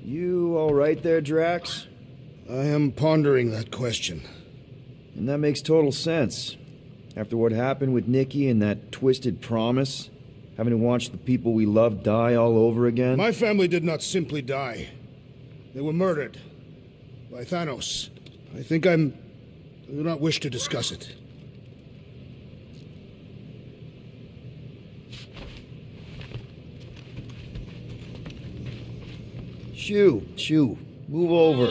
You all right there, Drax? I am pondering that question. And that makes total sense. After what happened with Nikki and that twisted promise, having to watch the people we love die all over again. My family did not simply die. They were murdered by Thanos. I do not wish to discuss it. Shoo, move over.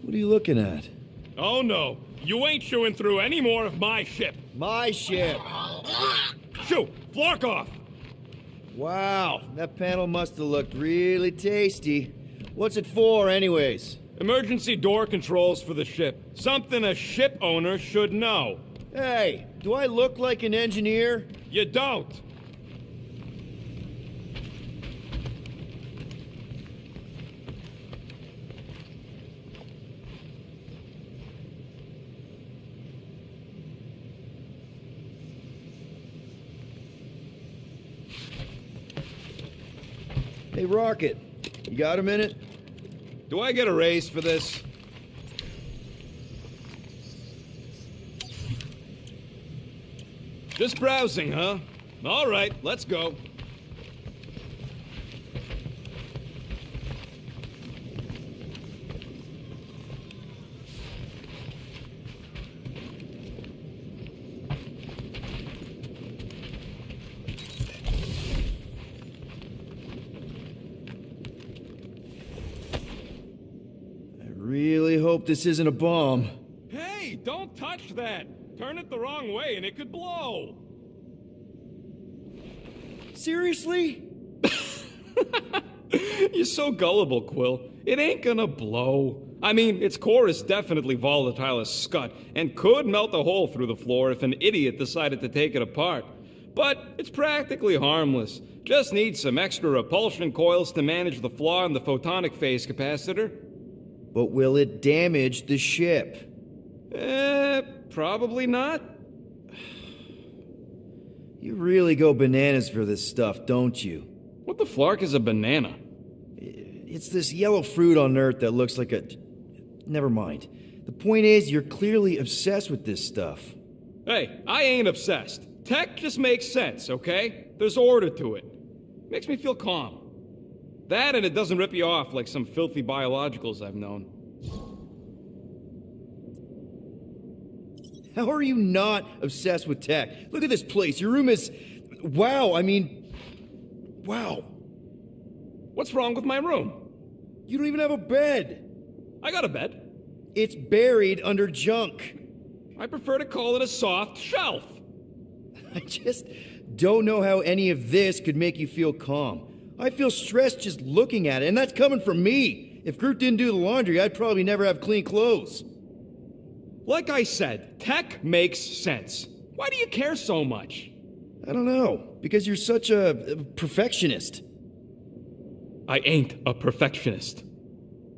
What are you looking at? Oh no, you ain't chewing through any more of my ship. My ship! Shoo, flark off! Wow, that panel must have looked really tasty. What's it for, anyways? Emergency door controls for the ship. Something a ship owner should know. Hey, do I look like an engineer? You don't. Hey, Rocket, you got a minute? Do I get a raise for this? Just browsing, huh? All right, let's go. Really hope this isn't a bomb. Hey, don't touch that! Turn it the wrong way and it could blow! Seriously? You're so gullible, Quill. It ain't gonna blow. I mean, its core is definitely volatile as scut, and could melt a hole through the floor if an idiot decided to take it apart. But it's practically harmless. Just needs some extra repulsion coils to manage the flaw in the photonic phase capacitor. But will it damage the ship? Probably not. You really go bananas for this stuff, don't you? What the flark is a banana? It's this yellow fruit on Earth that looks like a... Never mind. The point is, you're clearly obsessed with this stuff. Hey, I ain't obsessed. Tech just makes sense, okay? There's order to it. Makes me feel calm. That and it doesn't rip you off like some filthy biologicals I've known. How are you not obsessed with tech? Look at this place. Your room is... Wow, wow. What's wrong with my room? You don't even have a bed. I got a bed. It's buried under junk. I prefer to call it a soft shelf. I just don't know how any of this could make you feel calm. I feel stressed just looking at it, and that's coming from me. If Groot didn't do the laundry, I'd probably never have clean clothes. Like I said, tech makes sense. Why do you care so much? I don't know, because you're such a perfectionist. I ain't a perfectionist.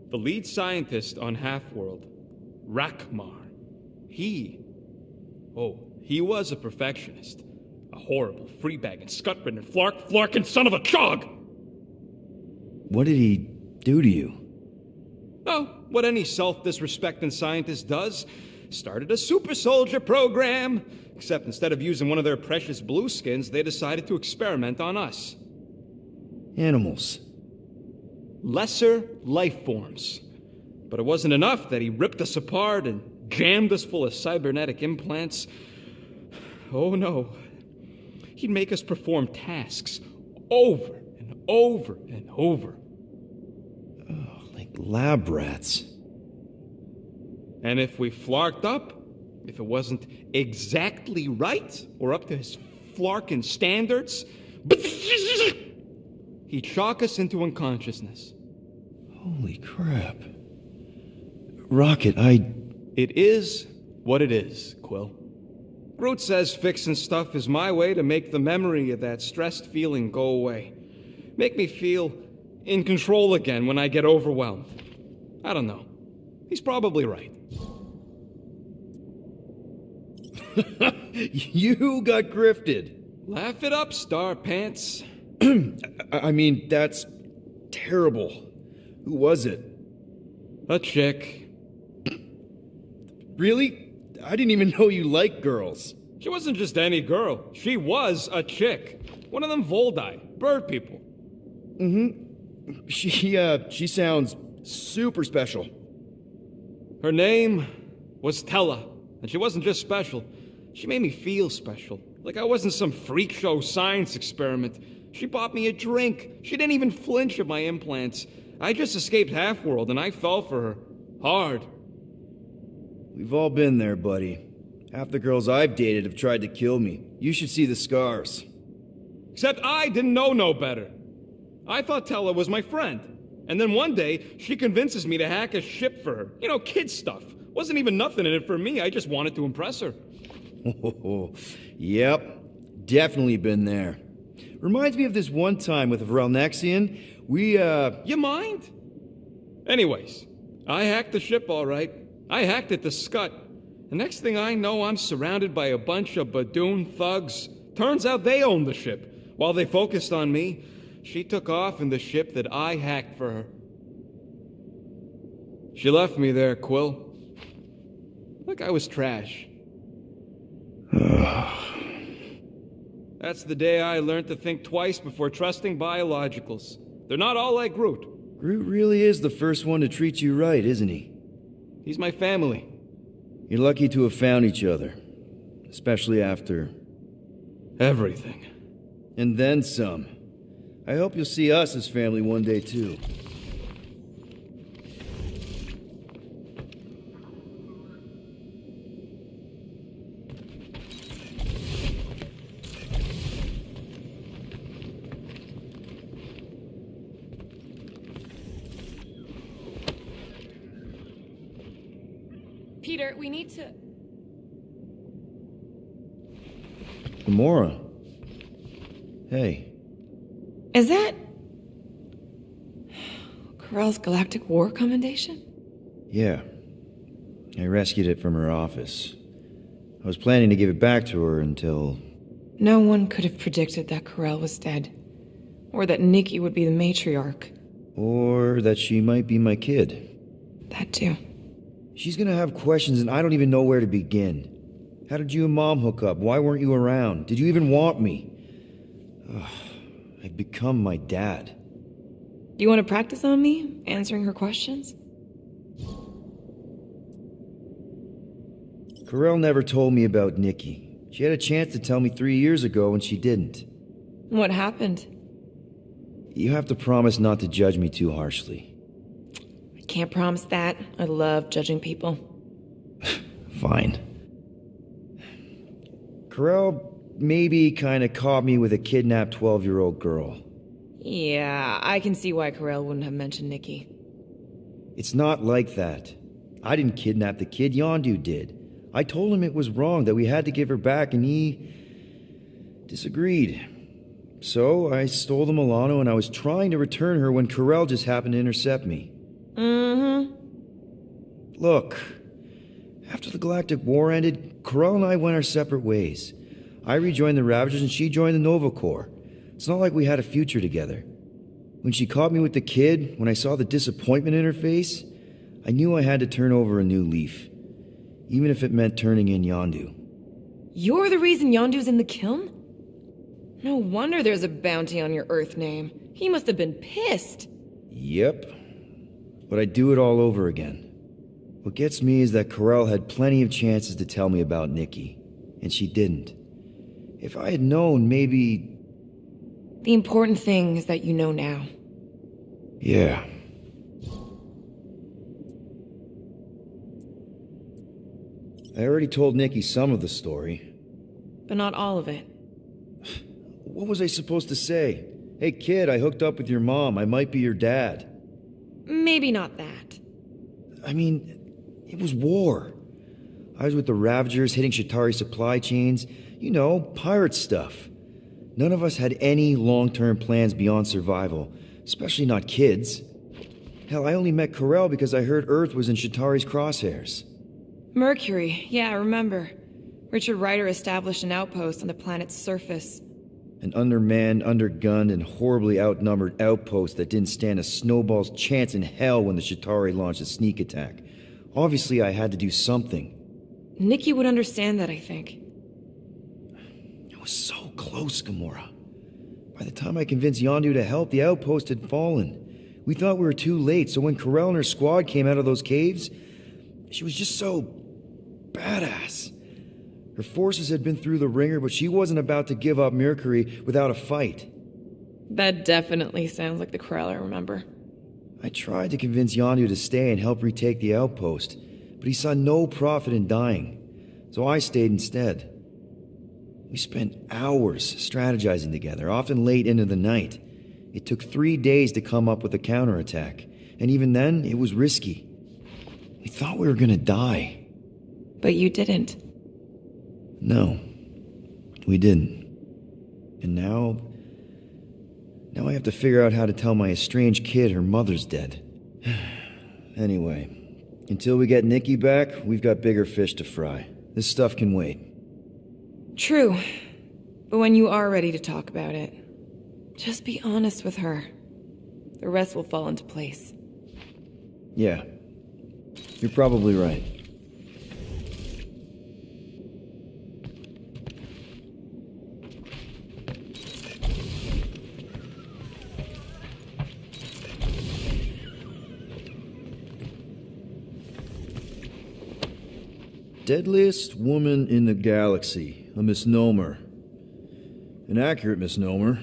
The lead scientist on Half-World, Rakmar, he was a perfectionist. A horrible, free-bagging, scut-ridden, flarking son of a chog! What did he do to you? Oh, what any self-disrespecting scientist does. Started a super soldier program. Except instead of using one of their precious blueskins, they decided to experiment on us. Animals. Lesser life forms. But it wasn't enough that he ripped us apart and jammed us full of cybernetic implants. Oh no. He'd make us perform tasks over and over and over. Oh, like lab rats. And if we flarked up, if it wasn't exactly right or up to his flarkin' standards, he'd shock us into unconsciousness. Holy crap. Rocket, It is what it is, Quill. Groot says fixing stuff is my way to make the memory of that stressed feeling go away. Make me feel in control again when I get overwhelmed. I don't know. He's probably right. You got grifted. Laugh it up, Star Pants. I mean, that's terrible. Who was it? A chick. Really? I didn't even know you liked girls. She wasn't just any girl. She was a chick. One of them Voldi, bird people. She sounds super special. Her name was Tella, and she wasn't just special. She made me feel special, like I wasn't some freak show science experiment. She bought me a drink. She didn't even flinch at my implants. I just escaped Half-World, and I fell for her. Hard. We've all been there, buddy. Half the girls I've dated have tried to kill me. You should see the scars. Except I didn't know no better. I thought Tella was my friend. And then one day, she convinces me to hack a ship for her. You know, kid stuff. Wasn't even nothing in it for me. I just wanted to impress her. Yep. Definitely been there. Reminds me of this one time with Vrelnexian. You mind? Anyways, I hacked the ship all right. I hacked it to Scut. The next thing I know, I'm surrounded by a bunch of Badoon thugs. Turns out they owned the ship. While they focused on me, she took off in the ship that I hacked for her. She left me there, Quill. Like I was trash. That's the day I learned to think twice before trusting biologicals. They're not all like Groot. Groot really is the first one to treat you right, isn't he? He's my family. You're lucky to have found each other. Especially after... everything. And then some. I hope you'll see us as family one day, too. Peter, we need to... Gamora. Hey. Is that... Corell's Galactic War Commendation? Yeah. I rescued it from her office. I was planning to give it back to her until... No one could have predicted that Corell was dead. Or that Nikki would be the matriarch. Or that she might be my kid. That too. She's gonna have questions and I don't even know where to begin. How did you and Mom hook up? Why weren't you around? Did you even want me? Ugh, I've become my dad. Do you want to practice on me, answering her questions? Corell never told me about Nikki. She had a chance to tell me 3 years ago and she didn't. What happened? You have to promise not to judge me too harshly. I can't promise that. I love judging people. Fine. Corell maybe kinda caught me with a kidnapped 12-year-old girl. Yeah, I can see why Corell wouldn't have mentioned Nikki. It's not like that. I didn't kidnap the kid, Yondu did. I told him it was wrong, that we had to give her back, and he... disagreed. So I stole the Milano and I was trying to return her when Corell just happened to intercept me. Look, after the Galactic War ended, Corell and I went our separate ways. I rejoined the Ravagers and she joined the Nova Corps. It's not like we had a future together. When she caught me with the kid, when I saw the disappointment in her face, I knew I had to turn over a new leaf. Even if it meant turning in Yondu. You're the reason Yondu's in the kiln? No wonder there's a bounty on your Earth name. He must have been pissed. Yep. But I'd do it all over again. What gets me is that Corell had plenty of chances to tell me about Nikki, and she didn't. If I had known, maybe... The important thing is that you know now. Yeah. I already told Nikki some of the story. But not all of it. What was I supposed to say? Hey kid, I hooked up with your mom. I might be your dad. Maybe not that. I mean, it was war. I was with the Ravagers hitting Shatari supply chains. You know, pirate stuff. None of us had any long-term plans beyond survival, especially not kids. Hell, I only met Corell because I heard Earth was in Shatari's crosshairs. Mercury, yeah, I remember. Richard Ryder established an outpost on the planet's surface. An undermanned, undergunned, and horribly outnumbered outpost that didn't stand a snowball's chance in hell when the Chitauri launched a sneak attack. Obviously, I had to do something. Nikki would understand that, I think. It was so close, Gamora. By the time I convinced Yondu to help, the outpost had fallen. We thought we were too late, so when Corell and her squad came out of those caves, she was just so badass. Her forces had been through the ringer, but she wasn't about to give up Mercury without a fight. That definitely sounds like the Corell I remember. I tried to convince Yondu to stay and help retake the outpost, but he saw no profit in dying, so I stayed instead. We spent hours strategizing together, often late into the night. It took 3 days to come up with a counterattack, and even then, it was risky. We thought we were gonna die. But you didn't. No, we didn't. And now I have to figure out how to tell my estranged kid her mother's dead. Anyway, until we get Nikki back, we've got bigger fish to fry. This stuff can wait. True. But when you are ready to talk about it, just be honest with her. The rest will fall into place. Yeah, you're probably right. Deadliest woman in the galaxy. A misnomer. An accurate misnomer.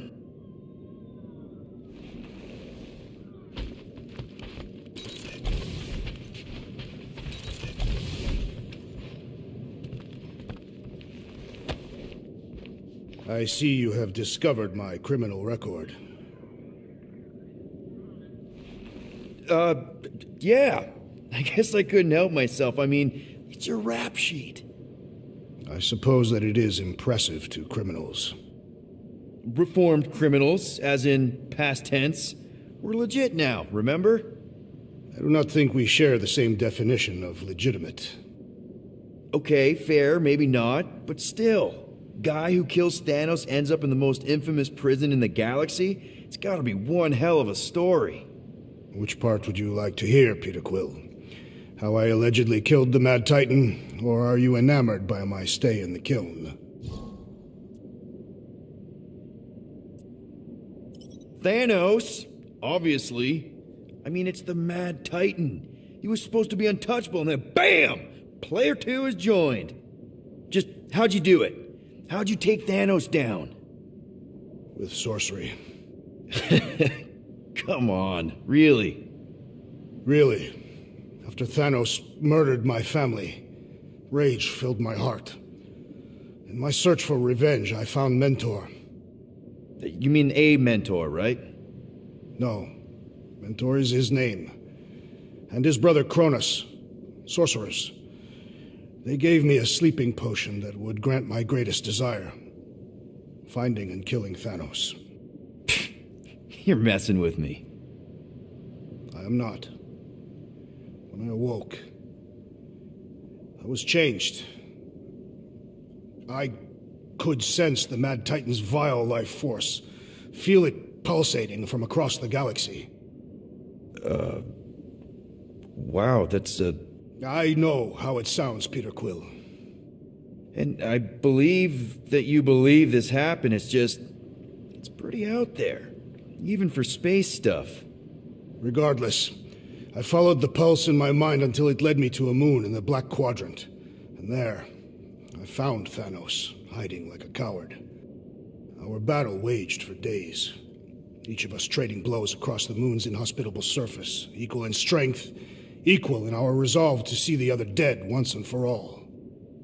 I see you have discovered my criminal record. Yeah. I guess I couldn't help myself. I mean, it's your rap sheet. I suppose that it is impressive to criminals. Reformed criminals, as in past tense. We're legit now, remember? I do not think we share the same definition of legitimate. Okay, fair, maybe not, but still. Guy who kills Thanos ends up in the most infamous prison in the galaxy? It's gotta be one hell of a story. Which part would you like to hear, Peter Quill? How I allegedly killed the Mad Titan, or are you enamored by my stay in the kiln? Thanos, obviously. I mean, it's the Mad Titan. He was supposed to be untouchable, and then BAM! Player 2 is joined. Just, how'd you do it? How'd you take Thanos down? With sorcery. Come on, really? Really. After Thanos murdered my family, rage filled my heart. In my search for revenge, I found Mentor. You mean a mentor, right? No. Mentor is his name. And his brother Cronus, sorcerers. They gave me a sleeping potion that would grant my greatest desire. Finding and killing Thanos. You're messing with me. I am not. When I awoke, I was changed. I could sense the Mad Titan's vile life force, feel it pulsating from across the galaxy. Wow, that's I know how it sounds, Peter Quill. And I believe that you believe this happened. It's pretty out there. Even for space stuff. Regardless, I followed the pulse in my mind until it led me to a moon in the Black Quadrant. And there, I found Thanos, hiding like a coward. Our battle waged for days. Each of us trading blows across the moon's inhospitable surface, equal in strength, equal in our resolve to see the other dead once and for all.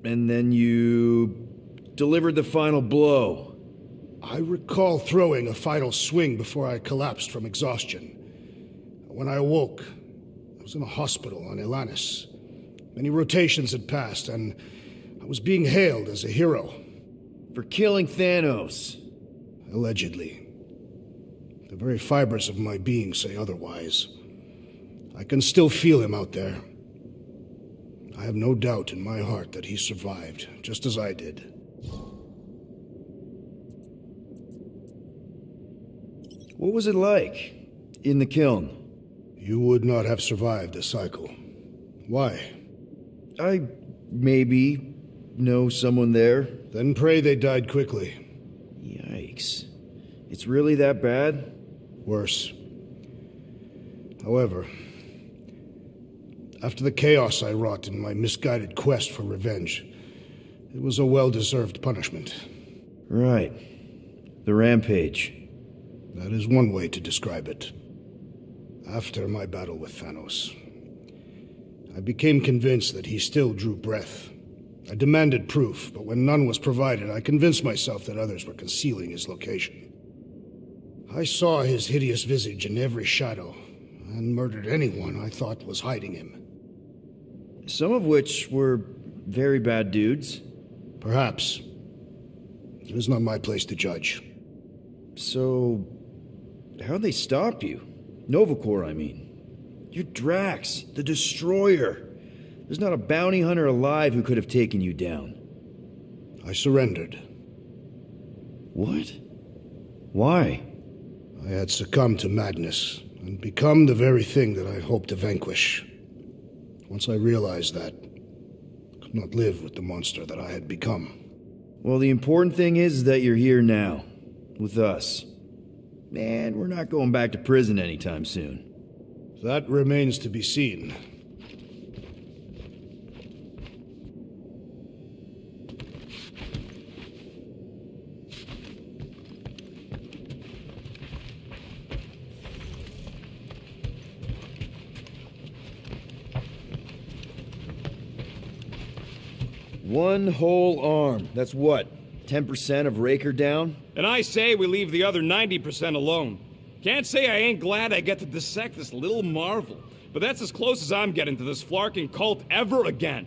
And then you delivered the final blow. I recall throwing a final swing before I collapsed from exhaustion. When I awoke, I was in a hospital on Elanis. Many rotations had passed, and I was being hailed as a hero. For killing Thanos. Allegedly. The very fibers of my being say otherwise. I can still feel him out there. I have no doubt in my heart that he survived, just as I did. What was it like in the kiln? You would not have survived the cycle. Why? I maybe know someone there. Then pray they died quickly. Yikes. It's really that bad? Worse. However, after the chaos I wrought in my misguided quest for revenge, it was a well-deserved punishment. Right. The rampage. That is one way to describe it. After my battle with Thanos, I became convinced that he still drew breath. I demanded proof, but when none was provided, I convinced myself that others were concealing his location. I saw his hideous visage in every shadow, and murdered anyone I thought was hiding him. Some of which were very bad dudes. Perhaps. It is not my place to judge. So, how'd they stop you? Nova Corps, I mean. You're Drax, the Destroyer. There's not a bounty hunter alive who could have taken you down. I surrendered. What? Why? I had succumbed to madness, and become the very thing that I hoped to vanquish. Once I realized that, I could not live with the monster that I had become. Well, the important thing is that you're here now, with us. And we're not going back to prison anytime soon. That remains to be seen. One whole arm. That's what? 10% of Raker down? And I say we leave the other 90% alone. Can't say I ain't glad I get to dissect this little marvel, but that's as close as I'm getting to this flarking cult ever again.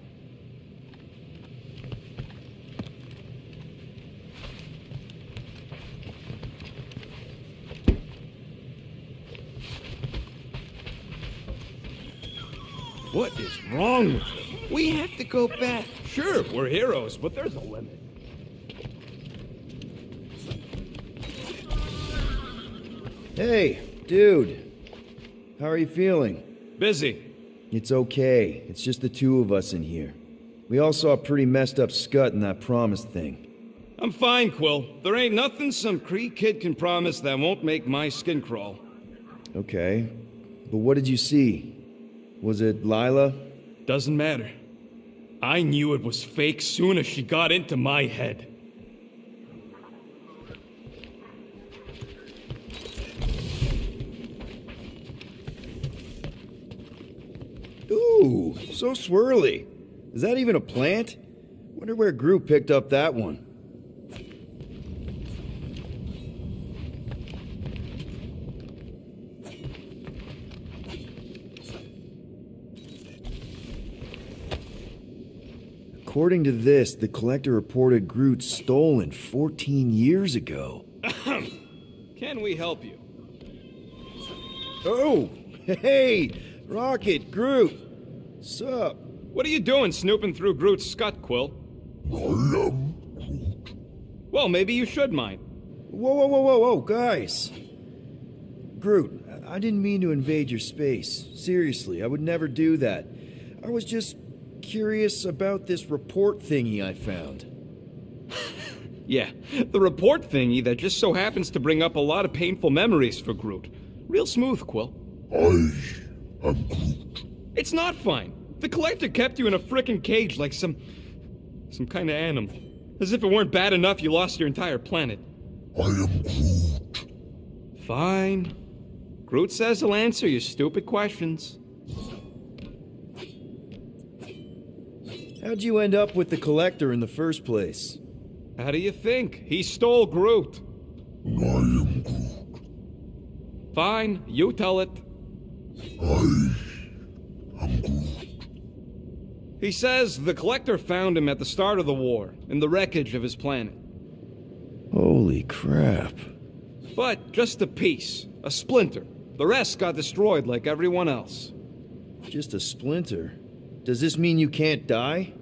What is wrong with it? We have to go back. Sure, we're heroes, but there's a limit. Hey, dude. How are you feeling? Busy. It's okay. It's just the two of us in here. We all saw a pretty messed up scut in that promise thing. I'm fine, Quill. There ain't nothing some Kree kid can promise that won't make my skin crawl. Okay. But what did you see? Was it Lila? Doesn't matter. I knew it was fake soon as she got into my head. Ooh, so swirly. Is that even a plant? Wonder where Groot picked up that one. According to this, the Collector reported Groot stolen 14 years ago. Can we help you? Oh, hey, Rocket, Groot. Sup? What are you doing snooping through Groot's scut, Quill? I am Groot. Well, maybe you should mind. Whoa, guys. Groot, I didn't mean to invade your space. Seriously, I would never do that. I was just curious about this report thingy I found. Yeah, the report thingy that just so happens to bring up a lot of painful memories for Groot. Real smooth, Quill. I am Groot. It's not fine. The Collector kept you in a frickin' cage like some kind of animal. As if it weren't bad enough you lost your entire planet. I am Groot. Fine. Groot says he'll answer your stupid questions. How'd you end up with the Collector in the first place? How do you think? He stole Groot. I am Groot. Fine, you tell it. I am Groot. He says the Collector found him at the start of the war, in the wreckage of his planet. Holy crap. But just a piece, a splinter. The rest got destroyed like everyone else. Just a splinter? Does this mean you can't die?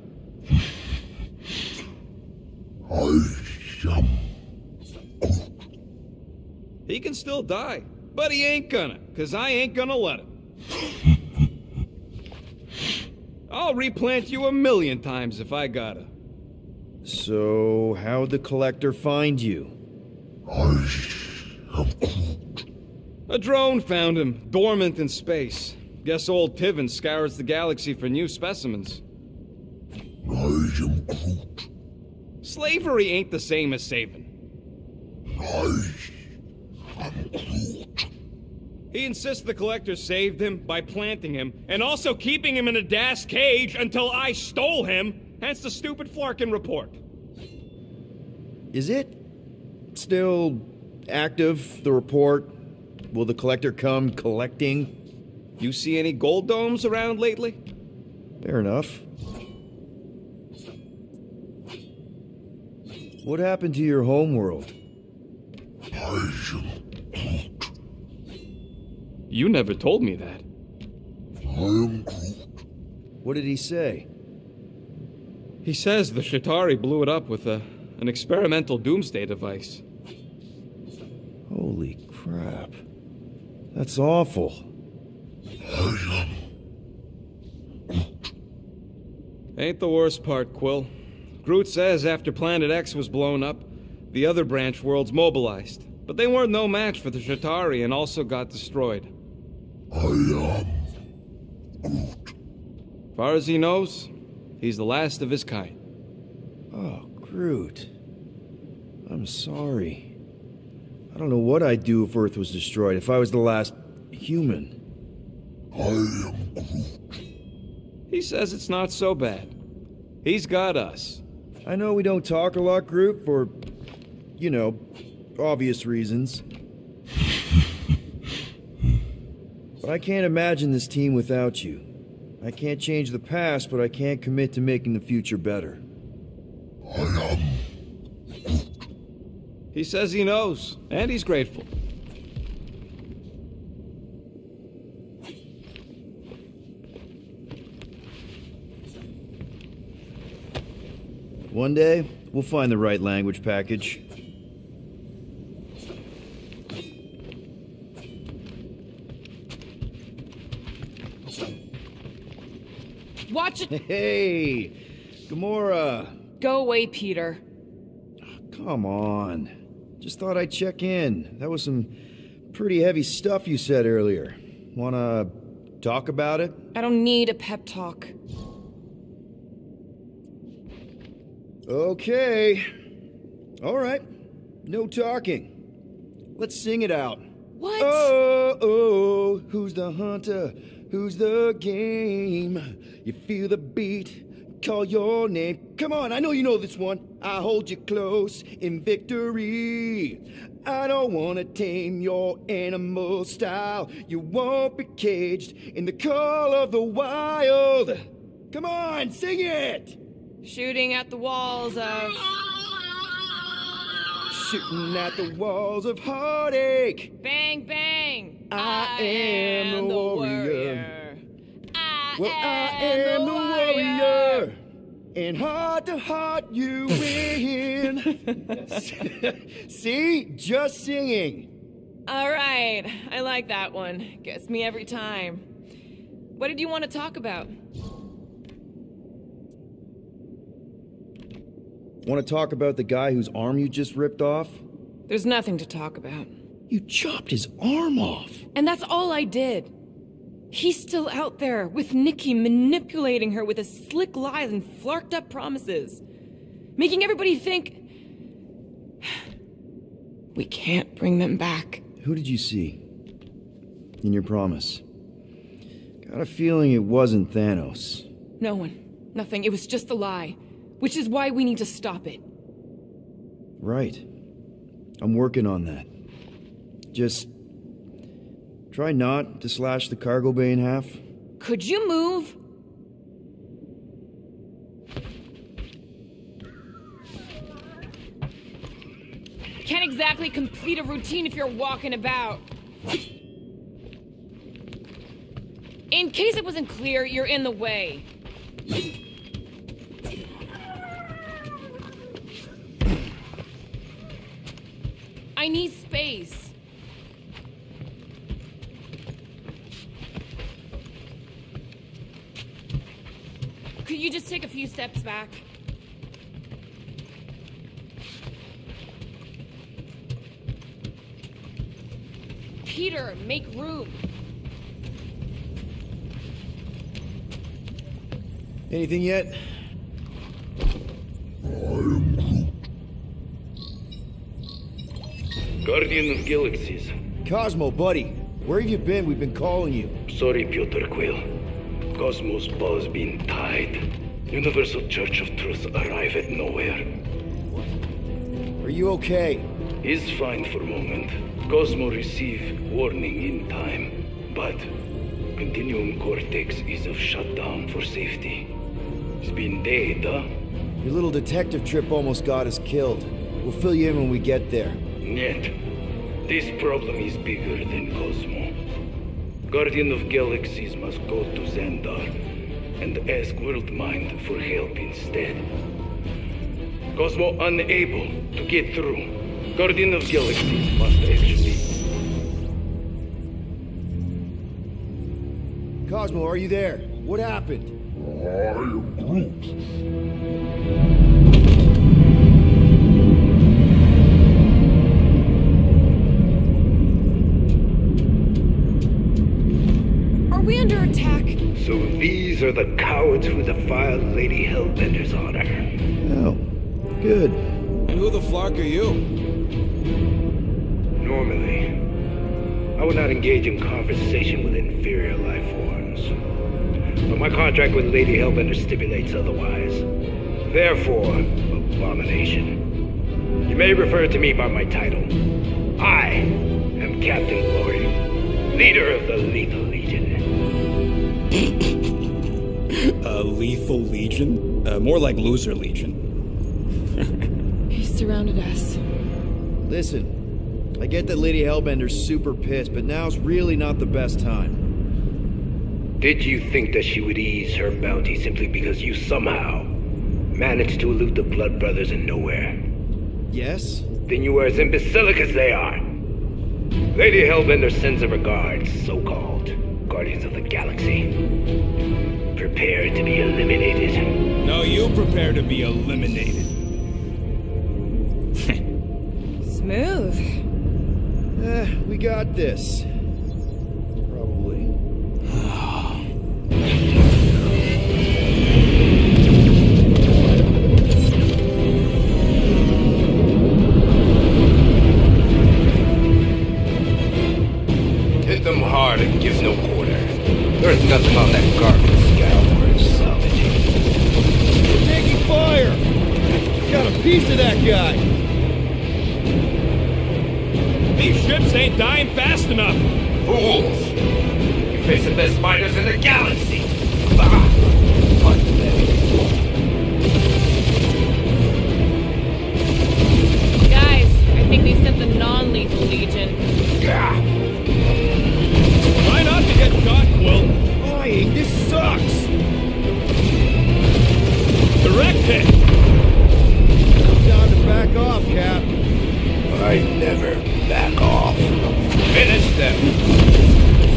I am Groot. He can still die, but he ain't gonna, 'cause I ain't gonna let him. I'll replant you 1,000,000 times if I gotta. So, how'd the Collector find you? I am Groot. A drone found him, dormant in space. Guess old Tiven scours the galaxy for new specimens. I am Groot. Slavery ain't the same as saving. I am Groot. He insists the Collector saved him by planting him, and also keeping him in a das cage until I stole him, hence the stupid Flarkin report. Is it still active, the report? Will the Collector come collecting? You see any gold domes around lately? Fair enough. What happened to your homeworld? I am Groot. You never told me that. I am Groot. What did he say? He says the Shatari blew it up with an experimental doomsday device. Holy crap. That's awful. I am Ain't the worst part, Quill. Groot says after Planet X was blown up, the other branch worlds mobilized. But they weren't no match for the Shatari and also got destroyed. I am Groot. Far as he knows, he's the last of his kind. Oh, Groot. I'm sorry. I don't know what I'd do if Earth was destroyed, if I was the last human. I am Groot. He says it's not so bad. He's got us. I know we don't talk a lot, Groot, for, you know, obvious reasons. But I can't imagine this team without you. I can't change the past, but I can't commit to making the future better. I am Groot. He says he knows, and he's grateful. One day, we'll find the right language package. Watch it! Hey! Gamora! Go away, Peter. Come on. Just thought I'd check in. That was some pretty heavy stuff you said earlier. Wanna talk about it? I don't need a pep talk. Okay. Alright. No talking. Let's sing it out. What? Oh, who's the hunter? Who's the game? You feel the beat, call your name. Come on, I know you know this one. I hold you close in victory. I don't wanna tame your animal style. You won't be caged in the call of the wild. Come on, sing it! Shooting at the walls of... Shooting at the walls of heartache. Bang, bang! I am the warrior. I am the warrior. And heart to heart you win. See? Just singing. All right, I like that one. Gets me every time. What did you want to talk about? Want to talk about the guy whose arm you just ripped off? There's nothing to talk about. You chopped his arm off. And that's all I did. He's still out there with Nikki manipulating her with his slick lies and flarked up promises. Making everybody think... we can't bring them back. Who did you see? In your promise? Got a feeling it wasn't Thanos. No one. Nothing. It was just a lie. Which is why we need to stop it. Right. I'm working on that. Just... try not to slash the cargo bay in half. Could you move? Can't exactly complete a routine if you're walking about. In case it wasn't clear, you're in the way. I need space. Could you just take a few steps back? Peter, make room. Anything yet? Guardian of Galaxies. Cosmo, buddy. Where have you been? We've been calling you. Sorry, Piotr Quill. Cosmos ball's been tied. Universal Church of Truth arrive at nowhere. Are you okay? He's fine for moment. Cosmo receive warning in time. But Continuum Cortex is of shutdown for safety. He's been dead, huh? Your little detective trip almost got us killed. We'll fill you in when we get there. Yet, this problem is bigger than Cosmo. Guardian of Galaxies must go to Xandar and ask Worldmind for help instead. Cosmo unable to get through. Guardian of Galaxies must actually... Cosmo, are you there? What happened? I am Groot. Are we under attack? So these are the cowards who defiled Lady Hellbender's honor. Oh, good. And who the flock are you? Normally, I would not engage in conversation with inferior life forms. But my contract with Lady Hellbender stipulates otherwise. Therefore, abomination. You may refer to me by my title. I am Captain Glory, leader of the Lethal Legion. Lethal Legion? More like Loser Legion. He surrounded us. Listen, I get that Lady Hellbender's super pissed, but now's really not the best time. Did you think that she would ease her bounty simply because you somehow managed to elude the Blood Brothers in nowhere? Yes? Then you are as imbecilic as they are. Lady Hellbender sends her regards, so-called Guardians of the Galaxy. Prepare to be eliminated. No, you prepare to be eliminated. Smooth. We got this. Probably. Hit them hard and give no quarter. There's nothing on that garbage scout worth salvaging. We're taking fire! Got a piece of that guy! These ships ain't dying fast enough. Fools! You face the best fighters in the galaxy! Bah! Pathetic. Guys, I think they sent the non-lethal legion. Gah! Try not to get shot, Quill. Flying, this sucks! Direct hit. Time to back off, Cap. I never back off. Finish them!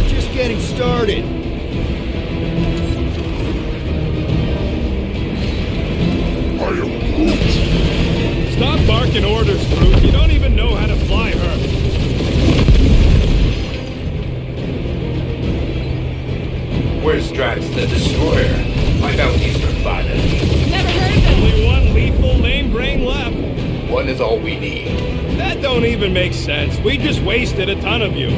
Just getting started. I am Groot. Stop barking orders, Groot. You don't even know how to fly her. Where's Drax the Destroyer? My bounty's for finally. Never heard of them. Only one lethal lame brain left. One is all we need. That don't even make sense. We just wasted a ton of you.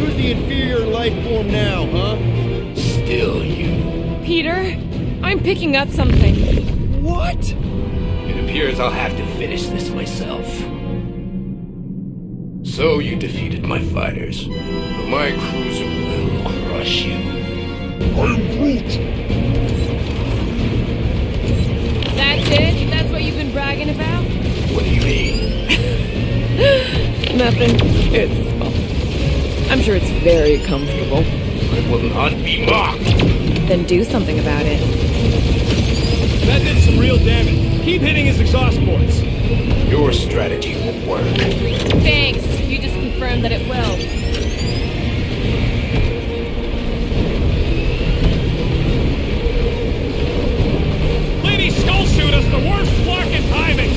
Who's the inferior life form now, huh? Still you. Peter, I'm picking up something. What? It appears I'll have to finish this myself. So you defeated my fighters, but my cruiser will crush you. I am Groot. That's it? That's what you've been bragging about? What do you mean? Nothing. I'm sure it's very comfortable. I will not be mocked. Then do something about it. That did some real damage. Keep hitting his exhaust ports. Your strategy won't work. Thanks. You just confirmed that it will. Lady Skullsuit has the worst fucking timing!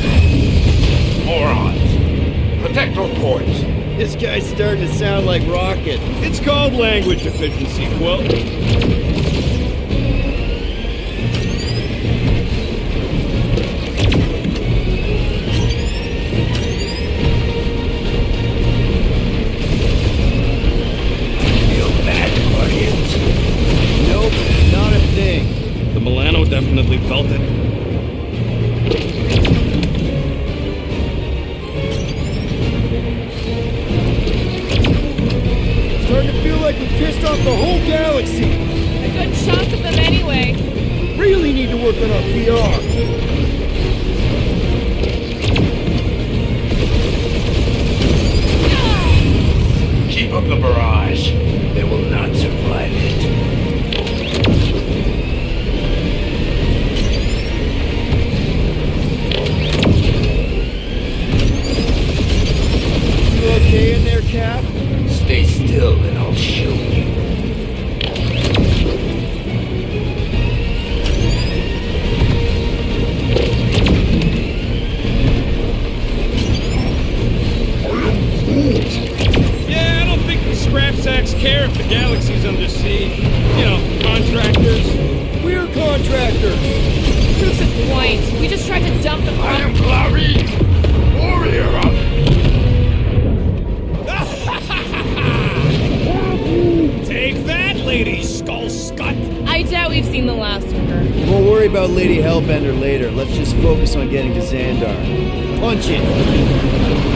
Morons. Protect our ports. This guy's starting to sound like Rocket. It's called language efficiency, Quill. Feel bad, Guardians. Nope, not a thing. The Milano definitely felt it. Starting to feel like we pissed off the whole galaxy. A good chunk of them anyway. Really need to work on our PR. Keep up the barrage. They will not survive it. You okay in there, Cap? Stay still and I'll show you. Yeah, I don't think the scrap sacks care if the galaxy's under siege. You know, contractors. We're contractors. Proves his point. We just tried to dump the I am Clary, warrior of... Take that, Lady Skull Scut! I doubt we've seen the last of her. We'll worry about Lady Hellbender later. Let's just focus on getting to Xandar. Punch it.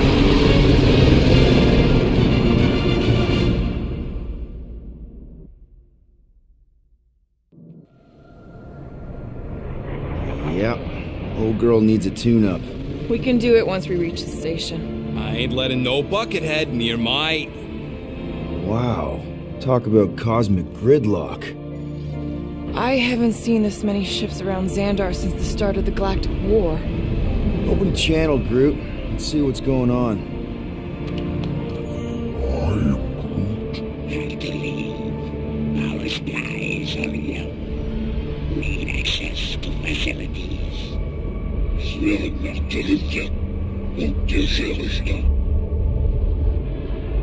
Yep. Old girl needs a tune-up. We can do it once we reach the station. I ain't letting no buckethead near my... Wow. Talk about cosmic gridlock. I haven't seen this many ships around Xandar since the start of the Galactic War. Open channel, Groot. Let's see what's going on. I believe our skies are yellow. Need access to facilities.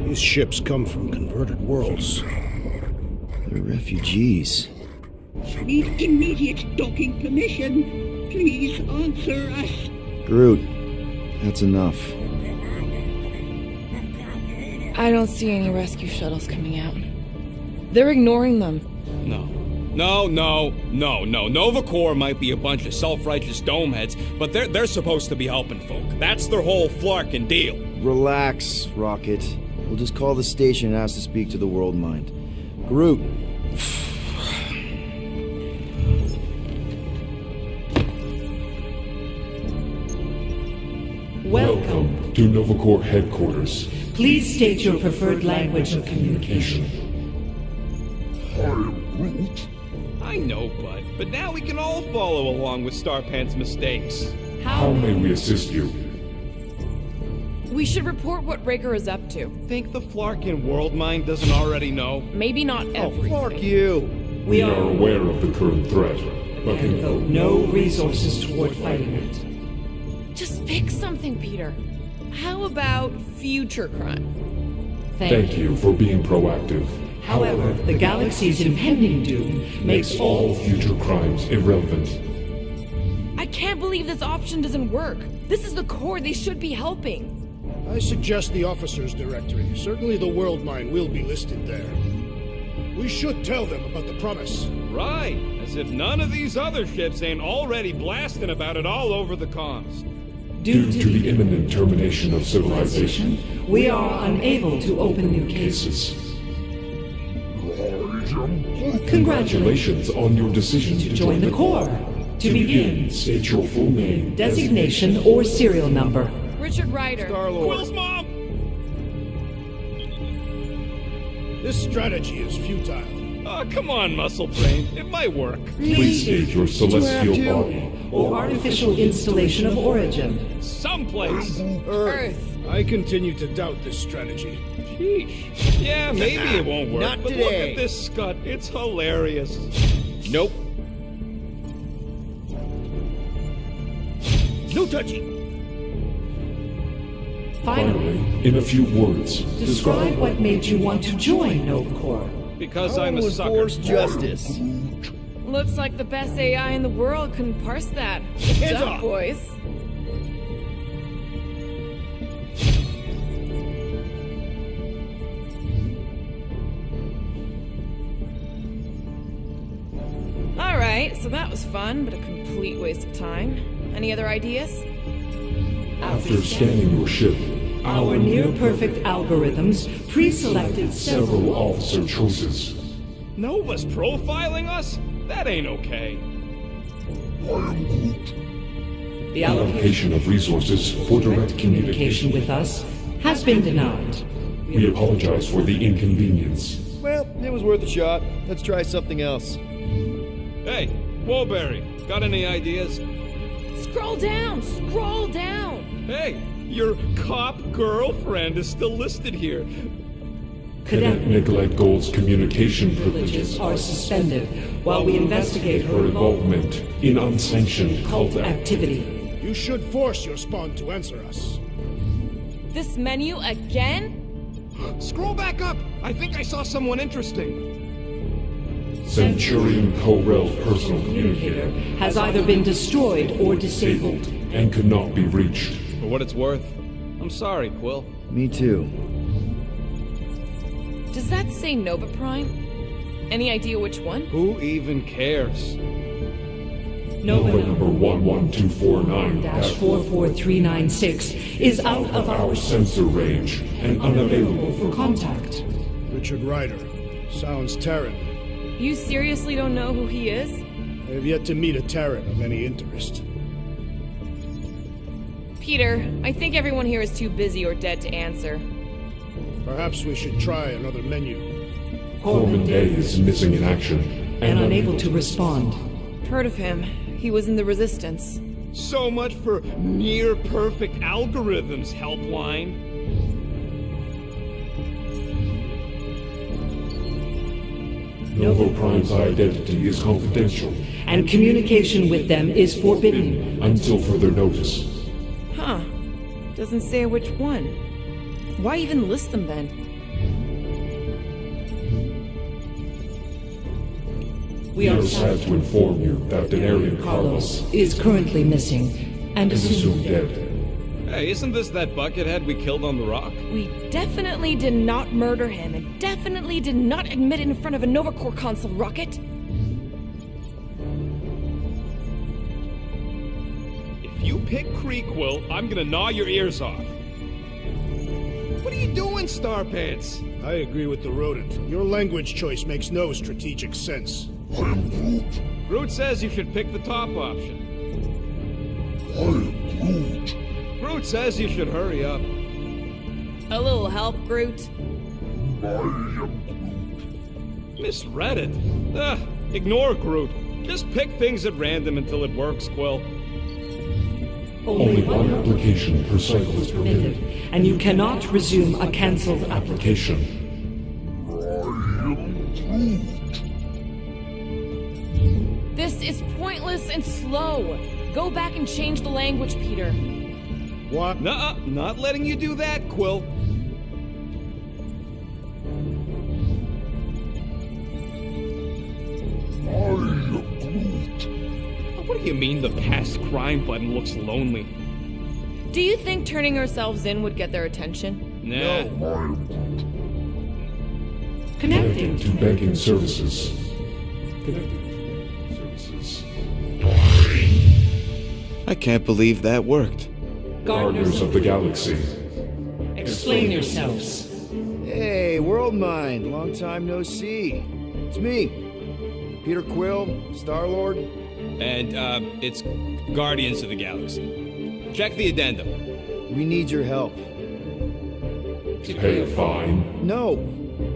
These ships come from converted worlds. They're refugees. Need immediate docking permission. Please answer us. Groot, that's enough. I don't see any rescue shuttles coming out. They're ignoring them. No. Nova Corps might be a bunch of self-righteous domeheads, but they're supposed to be helping folk. That's their whole flarkin' deal. Relax, Rocket. We'll just call the station and ask to speak to the World Mind. Groot. Welcome to Nova Corps headquarters. Please state your preferred language of communication. I am Groot. I know, Bud, but now we can all follow along with Starpan's mistakes. How may we assist you? We should report what Raker is up to. Think the Flarkin World Mind doesn't already know? Maybe not Oh, everything. fuck you. We are aware of the current threat, but And devote no resources toward fighting it. Just pick something, Peter. How about future crime? thank you for being proactive. However, the galaxy's impending doom makes All future crimes irrelevant. I can't believe this option doesn't work. This is the Corps. They should be helping. I suggest the officers' directory. Certainly the World Mine will be listed there. We should tell them about the promise. Right, as if none of these other ships ain't already blasting about it all over the comms. Due to the imminent termination of civilization, we are unable to open new cases. congratulations on your decision To join the Corps. To begin, state your full name. designation or serial number. Richard Ryder. Quill's mom! This strategy is futile. Oh, come on, Muscle Brain. It might work. Please state your celestial to? body. or artificial installation of origin. Someplace. Earth. I continue to doubt this strategy. Sheesh. Yeah, maybe it won't work. Not but today. look at this scut. It's hilarious. Nope. No touching. Finally, in a few words, describe what made you want to join Nova Corps. Because I I'm a will sucker. enforce justice. Looks like the best AI in the world couldn't parse that. Hands Duck off. boys. Alright, so that was fun, but a complete waste of time. Any other ideas? after scanning your ship, Our near-perfect algorithms pre-selected several officer choices. Nova's profiling us? That ain't okay. The Allocation of resources for direct communication with us has been denied. We apologize for the inconvenience. Well, it was worth a shot. Let's try something else. Hey, Woolberry, got any ideas? Scroll down! Scroll down! Hey, your cop girlfriend is still listed here. Cadet Nicolette Gold's communication privileges privileges are suspended while we investigate her her involvement in unsanctioned cult activity. You should force your spawn to answer us. This menu again? Scroll back up. I think I saw someone interesting. Centurion Corell's personal Communicator has either been destroyed or disabled. and could not be reached. For what it's worth, I'm sorry, Quill. Me too. Does that say Nova Prime? Any idea which one? Who even cares? Nova Number 11249-44396 is out of our sensor range and unavailable for contact. Richard Ryder. Sounds Terran. You seriously don't know who he is? I have yet to meet a Terran of any interest. Peter, I think everyone here is too busy or dead to answer. Perhaps we should try another menu. Corpsman Day is missing in action And unable to respond. Heard of him. He was in the Resistance. So much for near-perfect algorithms, Helpline. Nova Prime's identity is confidential And communication with them is forbidden. until further notice. Huh. Doesn't say which one. Why even list them then? We are sad to inform you that Denarian Carlos is currently missing and is assumed dead. Hey, isn't this that buckethead we killed on the rock? We definitely did not murder him and definitely did not admit it in front of a Nova Corps console, Rocket. If you pick Quill, I'm gonna gnaw your ears off. What are you doing, Starpants? I agree with the rodent. Your language choice makes no strategic sense. Groot says you should pick the top option. Groot says you should hurry up. A little help, Groot? Misread it. Ignore Groot. Just pick things at random until it works, Quill. Only one application per cycle is permitted. And you cannot resume a cancelled application. This is pointless and slow. Go back and change the language, Peter. What? Nuh-uh, not letting you do that, Quill. What do you mean the past crime button looks lonely? Do you think turning ourselves in would get their attention? Nah. Connecting to banking services. Connecting services. I can't believe that worked. Gardeners of the Galaxy. Explain yourselves. Hey, World Mind. Long time no see. It's me. Peter Quill, Star-Lord. And, it's Guardians of the Galaxy. Check the addendum. We need your help. Pay a fine. No,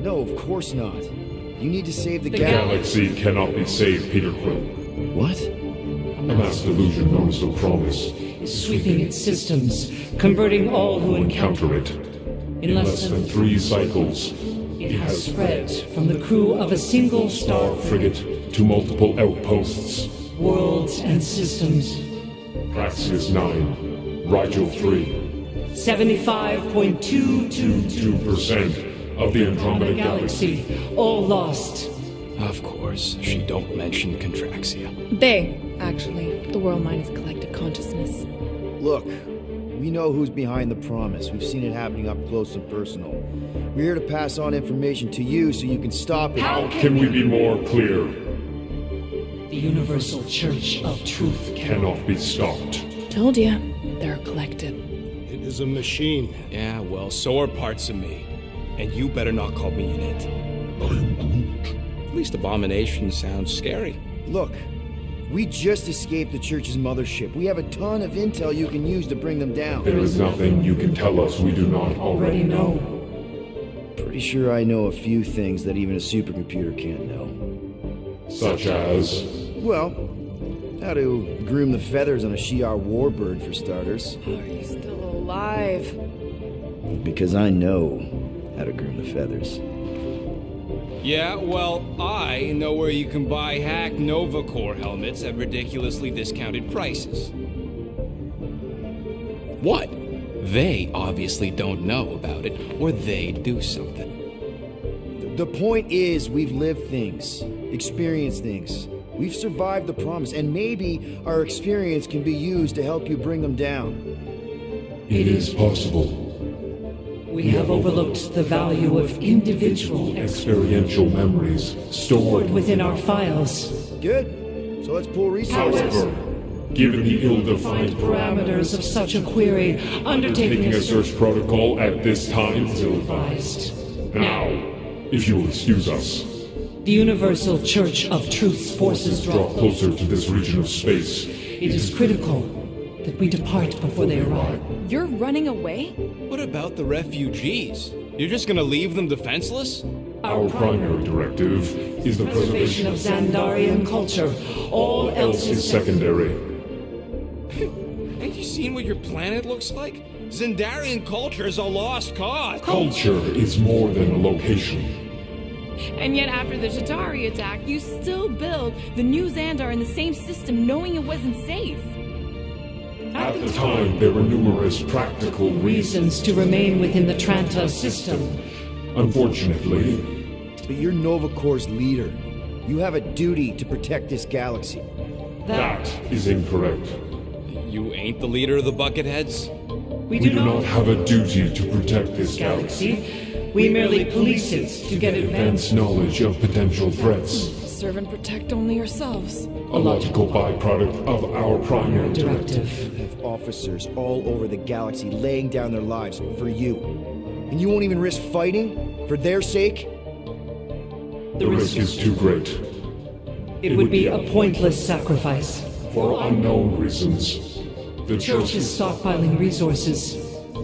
of course not. You need to save the Galaxy cannot be saved, Peter Quill. What? A A mass delusion known as the Promise. Sweeping its systems, converting all who encounter it. In less than 3 cycles, It has spread from the crew of a single star frigate to multiple outposts. worlds and systems. Praxis 9, Rigel 3. 75.222% 2% of the Andromeda Galaxy. all lost. Of course, she don't mention Contraxia. They, actually. The world mind is collective consciousness. Look, we know who's behind the Promise. We've seen it happening up close and personal. We're here to pass on information to you so you can stop it. How can we be more clear? The Universal Church of Truth Cannot be stopped. Told ya, they're a collective. It is a machine. Yeah, well, so are parts of me. And you better not call me in it. At least Abomination sounds scary. Look, we just escaped the Church's mothership. We have a ton of intel you can use to bring them down. There is nothing you can tell us we do not already know. Pretty sure I know a few things that even a supercomputer can't know. Such as... Well, how to groom the feathers on a Shi'ar warbird, for starters. Are you still alive? Because I know how to groom the feathers. Yeah, well, I know where you can buy hack Nova Core helmets at ridiculously discounted prices. What? They obviously don't know about it, or they'd do something. The point is, we've lived things, experienced things. We've survived the Promise, and maybe our experience can be used to help you bring them down. It is possible. We have overlooked the value of individual Experiential memories stored within our files. Good. So let's pull resources. However, given the ill-defined Parameters of such a query, undertaking undertaking a search protocol at this time is ill-advised. Now, if you will excuse us, The Universal Church of Truth's forces draw draw. closer to this region of space. It is critical that we depart before they arrive. You're running away? What about the refugees? You're just gonna leave them defenseless? Our primary directive is the Preservation of Xandarian culture. All else is secondary. Ain't you seen what your planet looks like? Xandarian culture is a lost cause. Culture is more than a location. And yet after the Shatari attack, you still build the new Xandar in the same system knowing it wasn't safe. At the time, there were numerous practical Reasons to remain within the Tranta system. Unfortunately, But you're Nova Corps' leader. You have a duty to protect this galaxy. that is incorrect. You ain't the leader of the Bucketheads? We We do not have a duty to protect this galaxy. We merely police it to get Advanced knowledge of potential threats. Serve and protect only yourselves. A logical byproduct of our primary directive. directive. Have officers all over the galaxy laying down their lives for you. And you won't even risk fighting? For their sake? The risk is too great. It would be a pointless sacrifice. For unknown reasons. The Church is stockpiling resources.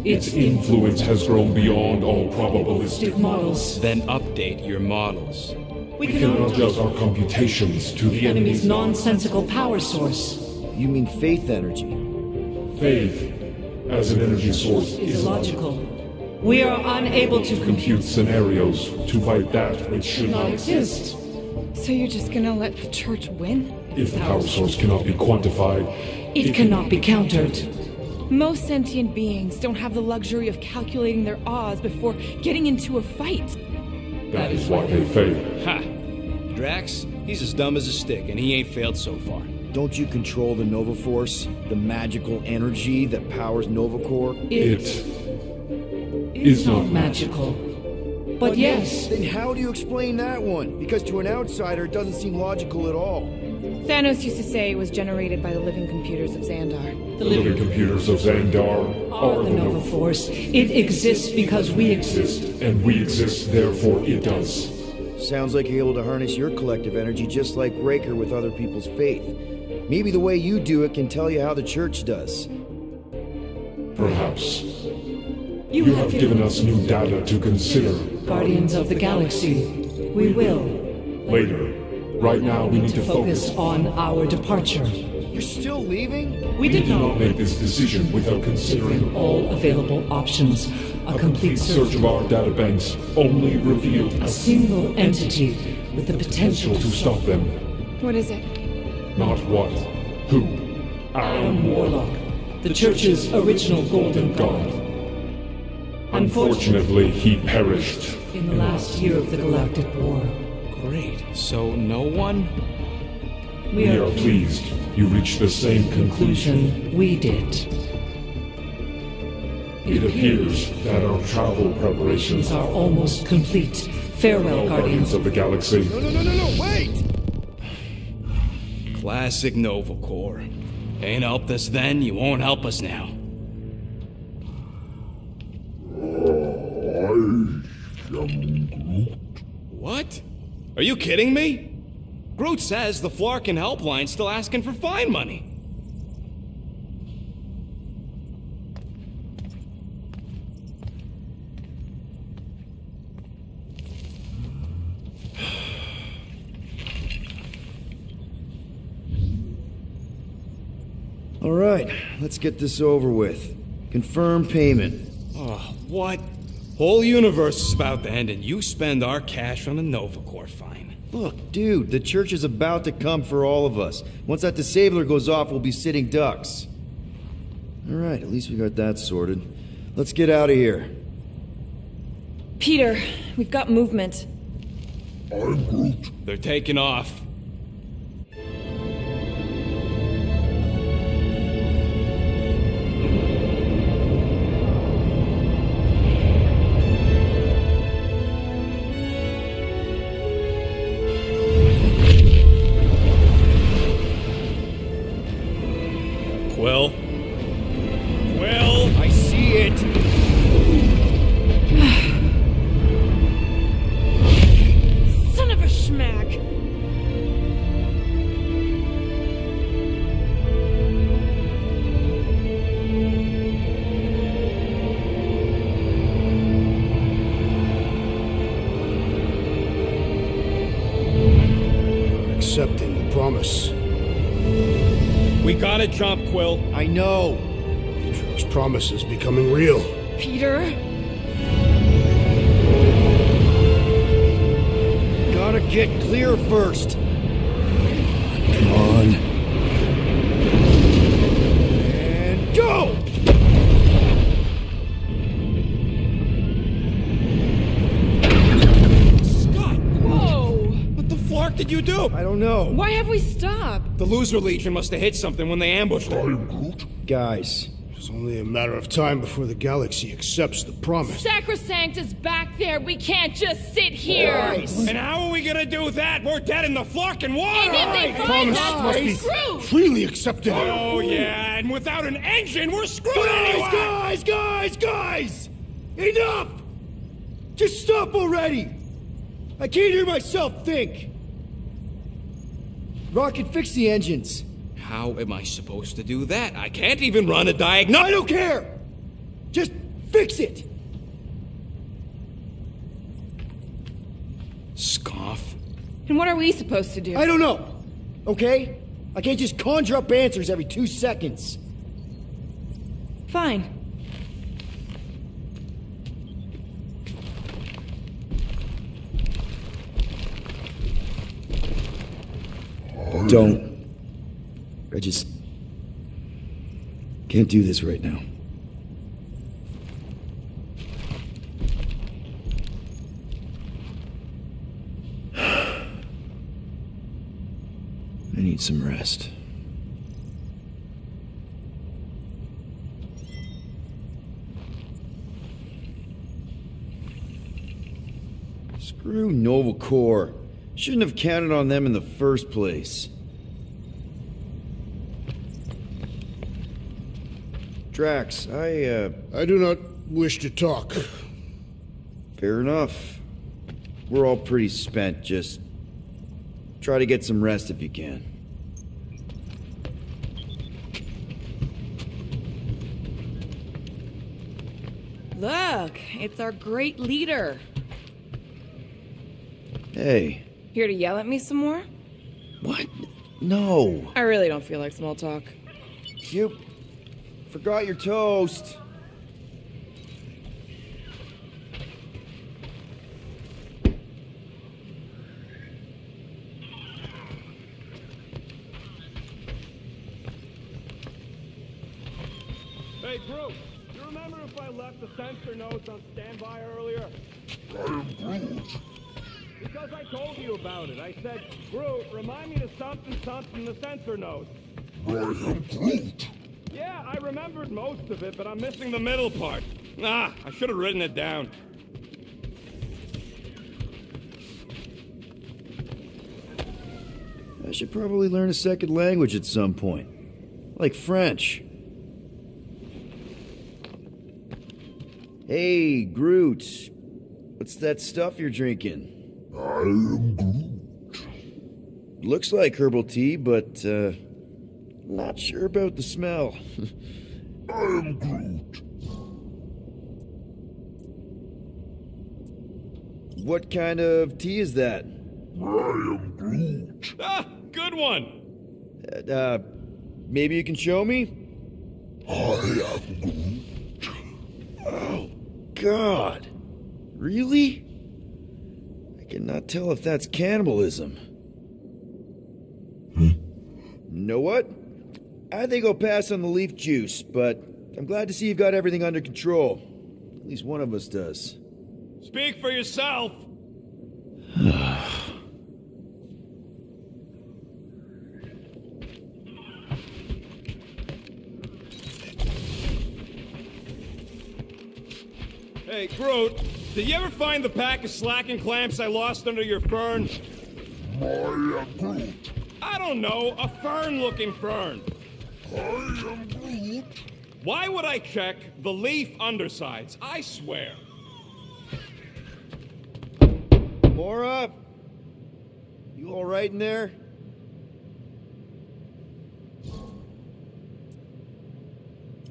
Its influence has grown beyond all probabilistic. Models. Then update your models. We We can adjust our computations to the enemy's nonsensical power source. You mean faith energy? faith as an energy source Is illogical. We are unable to compute scenarios to fight that which should not not exist. So you're just gonna let the church win? If the power source cannot be quantified, It cannot be countered. Most sentient beings don't have the luxury of calculating their odds before getting into a fight. that is why they fail. Ha! Drax, he's as dumb as a stick, and he ain't failed so far. Don't you control the Nova Force? The magical energy that powers Nova Corps? It is not magical. But yes, Then how do you explain that one? Because to an outsider, it doesn't seem logical at all. Thanos used to say it was generated by the living computers of Xandar. the the living computers of Xandar are the Nova Force. It exists because we exist. and we exist, therefore it does. Sounds like you're able to harness your collective energy just like Raker with other people's faith. Maybe the way you do it can tell you how the church does. Perhaps. You have given us new data to consider. Guardians of the Galaxy. We will Later. Right now, we need to focus focus. on our departure. You're still leaving? We did do not not. make this decision without considering All available options. A complete search of our databanks only revealed A single entity with the potential potential to stop them. What is it? Not what, who. Alan Warlock, the Church's original Golden God. Unfortunately, he perished. In the last year of the Galactic War, Great. So no one? We are pleased you reached the same conclusion. conclusion we did. It appears that our travel preparations Preparations are almost complete. Farewell, Guardians Guardians. of the Galaxy. No, wait! Classic Nova Corps. Ain't helped us then, you won't help us now. What? Are you kidding me? Groot says the Flarkin helpline's still asking for fine money. All right, let's get this over with. Confirm payment. Oh, what? Whole universe is about to end and you spend our cash on a Nova Corps fine. Look, dude, the church is about to come for all of us. Once that disabler goes off, we'll be sitting ducks. All right, at least we got that sorted. Let's get out of here. Peter, we've got movement. They're taking off. Quill? Quill? I see it! Son of a schmack! You're accepting the promise. We gotta jump, Quill. I know. Drax's promise is becoming real. Peter? Gotta get clear first. Come on. And go! Scott! Whoa! What the flark did you do? I don't know. Why have we stopped? The Loser Legion must have hit something when they ambushed her. Guys, It's only a matter of time before the galaxy accepts the promise. Sacrosanct is back there. We can't just sit here. guys. And how are we gonna do that? We're dead in the flarkin' water! And if they find Promise us, must we're be screwed. freely accepted. Oh yeah, and without an engine, we're screwed anyway! Guys! Enough! Just stop already! I can't hear myself think! Rocket, fix the engines. How am I supposed to do that? I can't even run a I diagnostic. don't care! Just fix it! Scoff. And what are we supposed to do? I don't know, okay? I can't just conjure up answers every 2 seconds. Fine. Don't. I just can't do this right now. I need some rest. Screw Nova Corps. Shouldn't have counted on them in the first place. Drax, I do not wish to talk. fair enough. We're all pretty spent. Just try to get some rest if you can. Look, it's our great leader. Hey, Here to yell at me some more? what? No. I really don't feel like small talk. You forgot your toast. Hey, Groot, you remember if I left the sensor notes on standby earlier? I am Groot. Because I told you about it. I said, Groot, remind me to something the sensor notes. I am Groot. Yeah, I remembered most of it, but I'm missing the middle part. Ah, I should have written it down. I should probably learn a second language at some point. Like French. Hey, Groot. What's that stuff you're drinking? I am Groot. Looks like herbal tea, but, not sure about the smell. I am Groot. What kind of tea is that? I am Groot. Ah, good one. Maybe you can show me? I am Groot. Oh, God. Really? I cannot tell if that's cannibalism. Know what? I think I'll pass on the leaf juice, but I'm glad to see you've got everything under control. At least one of us does. Speak for yourself. Hey, Groot, did you ever find the pack of slacking clamps I lost under your fern? I am Groot. I don't know, a fern-looking fern. I am Groot. Why would I check the leaf undersides? I swear. Mora? You all right in there?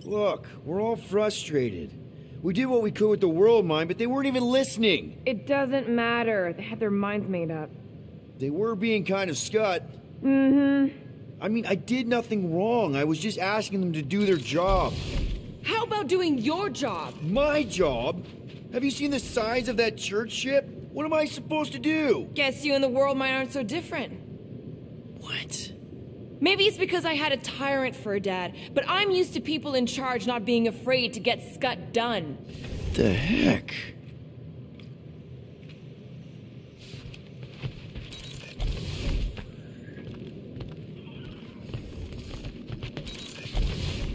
Look, we're all frustrated. We did what we could with the world mind, but they weren't even listening. It doesn't matter. They had their minds made up. They were being kind of scut. Mm-hmm. I mean, I did nothing wrong. I was just asking them to do their job. How about doing your job? My job? Have you seen the size of that church ship? What am I supposed to do? Guess you and the world mind aren't so different. What? Maybe it's because I had a tyrant for a dad, but I'm used to people in charge not being afraid to get scut done. The heck?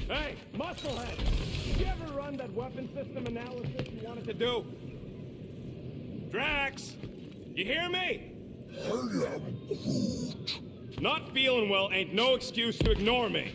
Hey, musclehead! Did you ever run that weapon system analysis you wanted to do? Drax! You hear me? I am Groot. Not feeling well ain't no excuse to ignore me.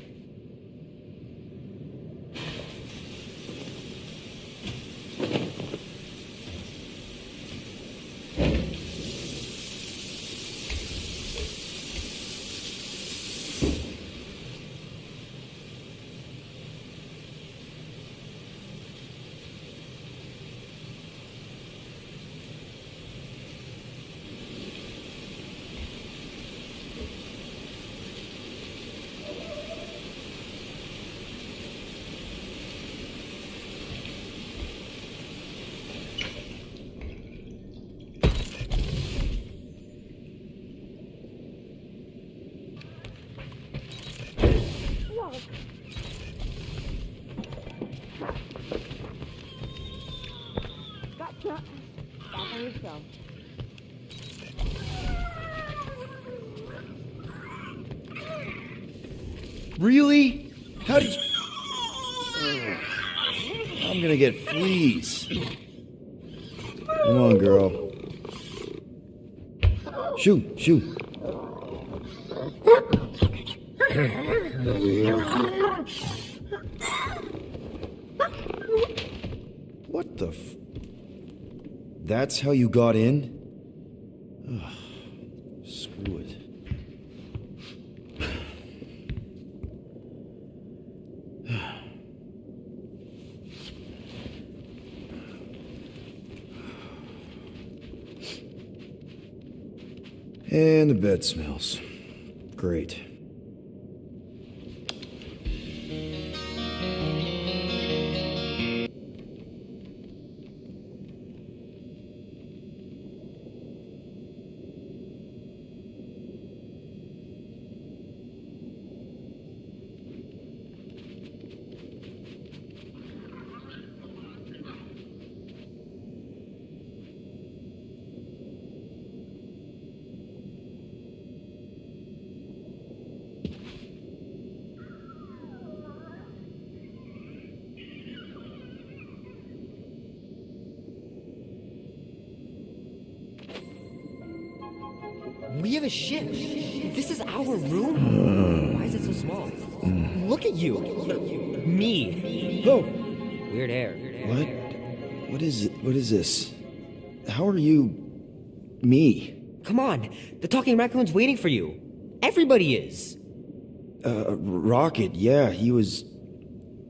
Gotcha. Back on your show. Really? How did you... Ugh. I'm gonna get fleas. Come on, girl. Shoo, shoo. What the f... That's how you got in? Ugh. Screw it. And the bed smells. Great. We have a ship. This is our room? Why is it so small? Look at you. Me. Oh! Weird hair. What? What is it? What is this? How are you... me? Come on. The talking raccoon's waiting for you. Everybody is. Rocket, yeah, he was...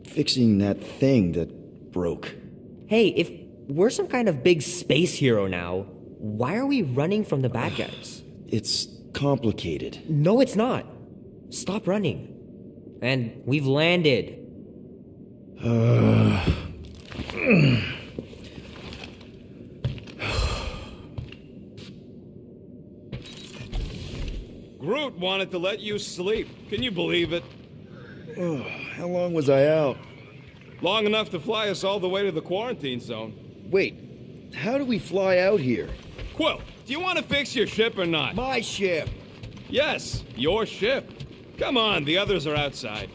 fixing that thing that broke. Hey, if we're some kind of big space hero now, why are we running from the bad guys? It's complicated. No, it's not. Stop running. And we've landed. Groot wanted to let you sleep. Can you believe it? How long was I out? Long enough to fly us all the way to the quarantine zone. Wait, how do we fly out here? Quill, do you want to fix your ship or not? My ship! Yes, your ship. Come on, the others are outside.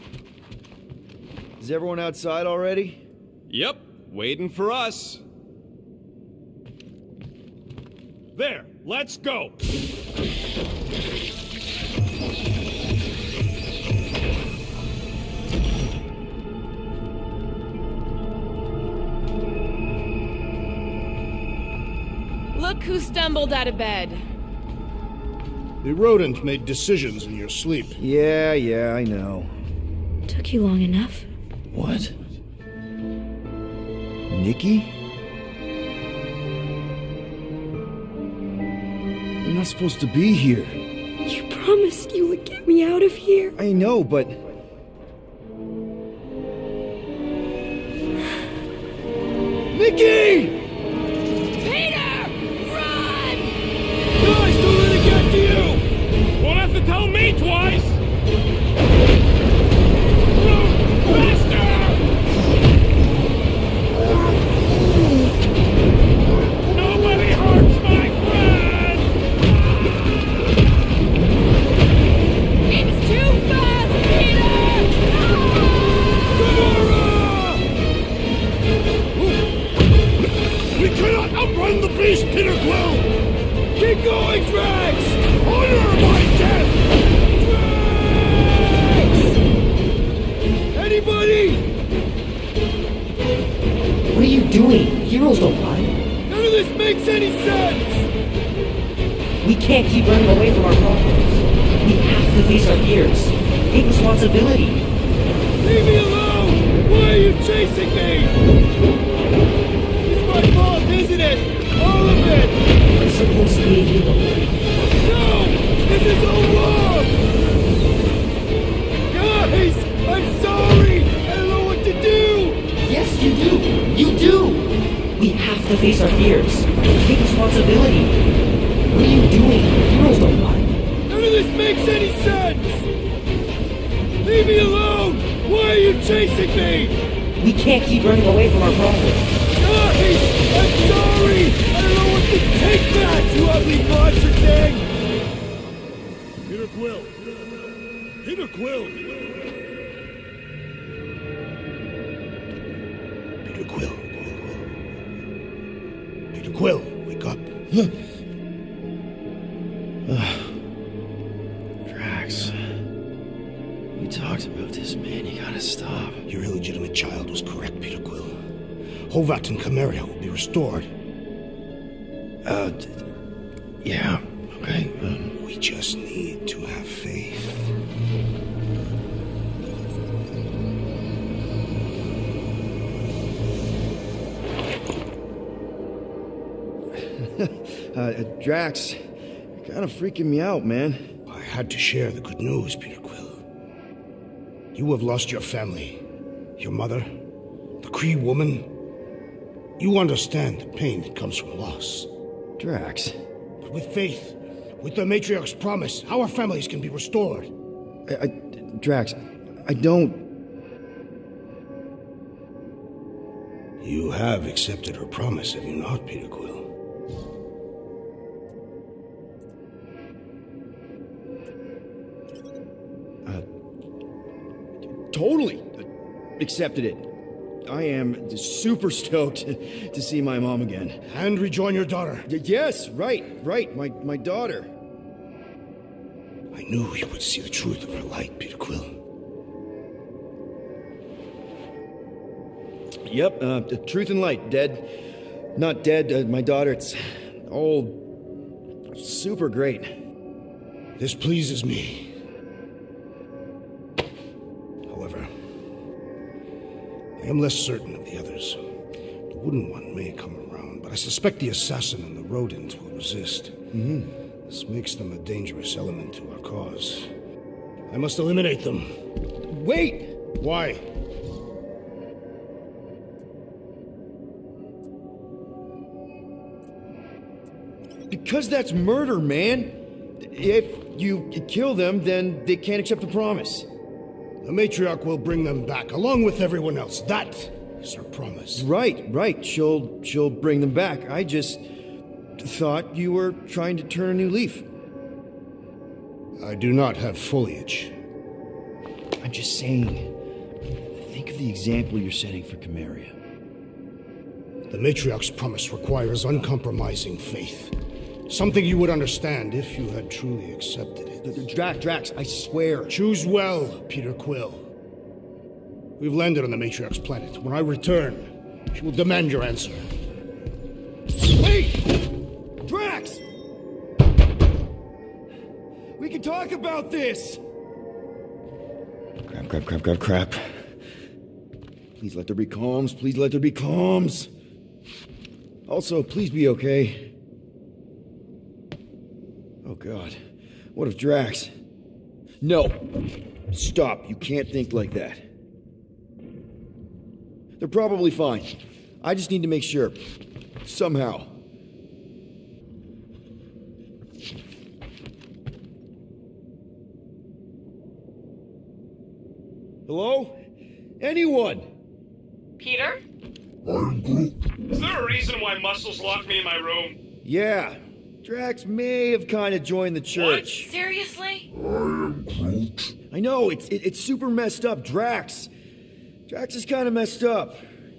Is everyone outside already? Yep, waiting for us. There, let's go. Look who stumbled out of bed. The rodent made decisions in your sleep. Yeah, I know. Took you long enough. What? Nikki? You're not supposed to be here. You promised you would get me out of here. I know, but... Nikki! Tell me twice! Nobody hurts my friend! It's too fast, Peter! Gamora! We cannot outrun the beast, Peter Quill! Keep going, Drax! Honor my death! Anybody? What are you doing? Heroes don't run. None of this makes any sense! We can't keep running away from our problems. We have to face our fears. Take responsibility. Leave me alone! Why are you chasing me? It's my fault, isn't it? All of it! We're supposed to be a hero. No! This is all wrong! Guys! I'm sorry! I don't know what to do! Yes, you do. You do. We have to face our fears. Take responsibility. What are you doing? Heroes don't run. None of this makes any sense! Leave me alone! Why are you chasing me? We can't keep running away from our problems. Guys! I'm sorry! I don't know what to take back, you ugly monster thing! Peter Quill! Peter Quill! Peter Quill. Peter Quill, wake up. Drax. We talked about this, man. You gotta stop. Your illegitimate child was correct, Peter Quill. Hovat and Chimeria will be restored. Yeah, okay. We just need to have faith. Drax, you're kind of freaking me out, man. I had to share the good news, Peter Quill. You have lost your family, your mother, the Kree woman. You understand the pain that comes from loss. Drax. But with faith, with the Matriarch's promise, our families can be restored. Drax, I don't... You have accepted her promise, have you not, Peter Quill? Totally accepted it. I am super stoked to see my mom again. And rejoin your daughter. Yes, right, my daughter. I knew you would see the truth of her light, Peter Quill. Yep, the truth and light, dead. Not dead, my daughter, it's all super great. This pleases me. However, I am less certain of the others. The wooden one may come around, but I suspect the assassin and the rodent will resist. This makes them a dangerous element to our cause. I must eliminate them. Wait! Why? Because that's murder, man. If you kill them, then they can't accept the promise. The Matriarch will bring them back, along with everyone else. That is her promise. Right. She'll bring them back. I just thought you were trying to turn a new leaf. I do not have foliage. I'm just saying, think of the example you're setting for Chimeria. The Matriarch's promise requires uncompromising faith. Something you would understand if you had truly accepted it. Drax, I swear. Choose well, Peter Quill. We've landed on the Matriarch's planet. When I return, she will demand your answer. Wait! Drax! We can talk about this! Crap. Please let there be calms. Please let there be calms. Also, please be okay. Oh, God. What if Drax... No. Stop. You can't think like that. They're probably fine. I just need to make sure. Somehow. Hello? Anyone? Peter? I'm Groot. Is there a reason why Muscles locked me in my room? Yeah. Drax may have kind of joined the church. What? Seriously? I am Groot. I know, it's super messed up, Drax. Drax is kind of messed up.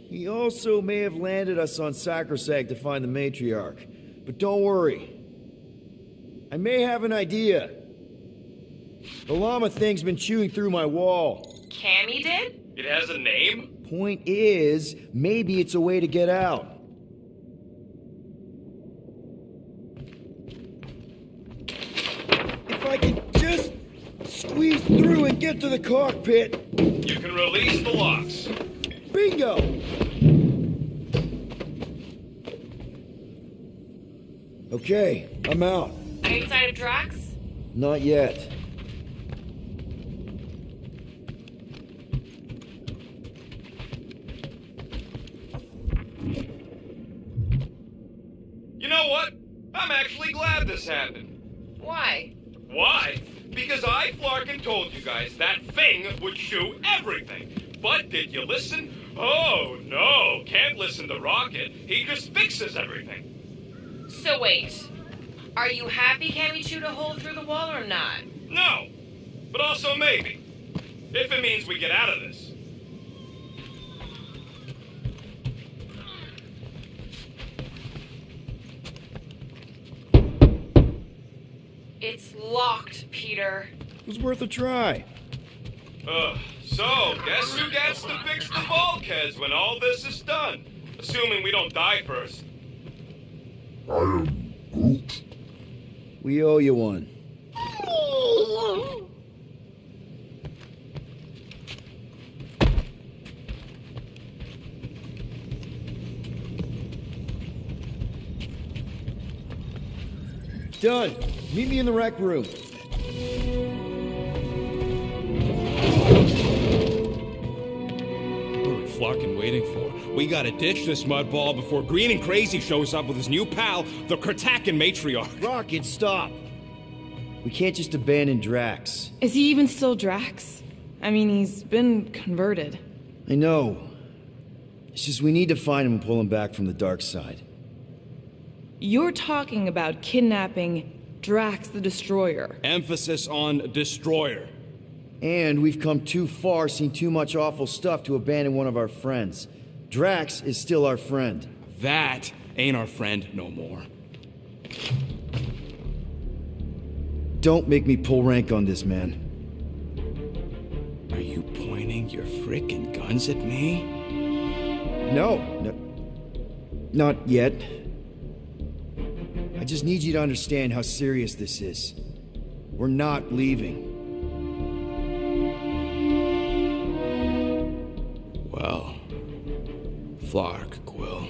He also may have landed us on Sacrosanct to find the Matriarch. But don't worry. I may have an idea. The llama thing's been chewing through my wall. Cammy did? It has a name? Point is, maybe it's a way to get out. If I can just squeeze through and get to the cockpit. You can release the locks. Bingo! Okay, I'm out. Are you inside of Drax? Not yet. You know what? I'm actually glad this happened. Why? Why? Because I, Flarkin, told you guys that thing would chew everything. But did you listen? Oh, no. Can't listen to Rocket. He just fixes everything. So wait. Are you happy Cammy chewed a hole through the wall or not? No. But also maybe. If it means we get out of this. It's locked, Peter. It was worth a try. So, guess who gets to fix the bulkheads when all this is done? Assuming we don't die first. I am Groot. We owe you one. Done. Meet me in the rec room. What are we flarkin' waiting for? We gotta ditch this mudball before Green and Crazy shows up with his new pal, the Kratakan matriarch. Rocket, stop! We can't just abandon Drax. Is he even still Drax? I mean, he's been converted. I know. It's just we need to find him and pull him back from the dark side. You're talking about kidnapping Drax the Destroyer. Emphasis on destroyer. And we've come too far, seen too much awful stuff to abandon one of our friends. Drax is still our friend. That ain't our friend no more. Don't make me pull rank on this, man. Are you pointing your frickin' guns at me? No, not yet. I just need you to understand how serious this is. We're not leaving. Well, Flark, Quill.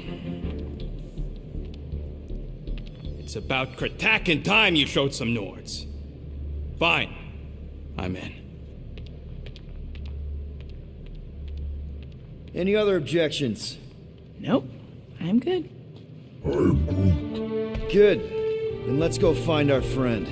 It's about Kratakan time you showed some Nords. Fine. I'm in. Any other objections? Nope. I'm good. I'm Groot. Good. Then let's go find our friend.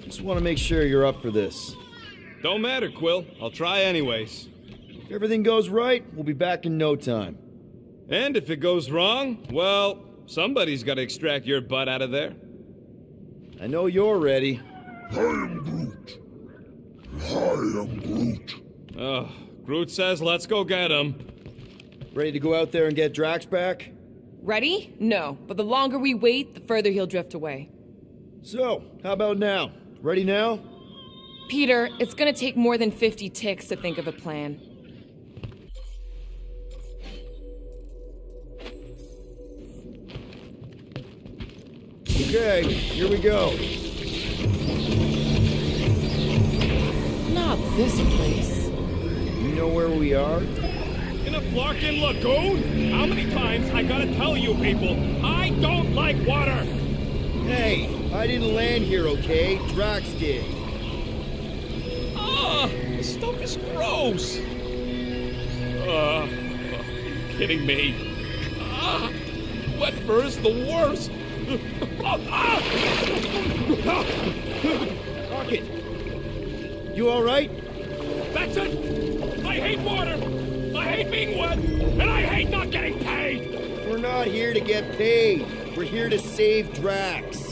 Just want to make sure you're up for this. Don't matter, Quill. I'll try anyways. If everything goes right, we'll be back in no time. And if it goes wrong, well, somebody's got to extract your butt out of there. I know you're ready. I am Groot. I am Groot. Ugh, Groot says let's go get him. Ready to go out there and get Drax back? Ready? No, but the longer we wait, the further he'll drift away. So, how about now? Ready now? Peter, it's gonna take more than 50 ticks to think of a plan. Okay, here we go. Not this place. You know where we are? In a Flarkin lagoon? How many times I gotta tell you people, I don't like water! Hey, I didn't land here, okay? Drax did. This stuff is gross! Are you kidding me? Wet fur is the worst! Rocket! You alright? That's it! I hate water! I hate being wet! And I hate not getting paid! We're not here to get paid. We're here to save Drax.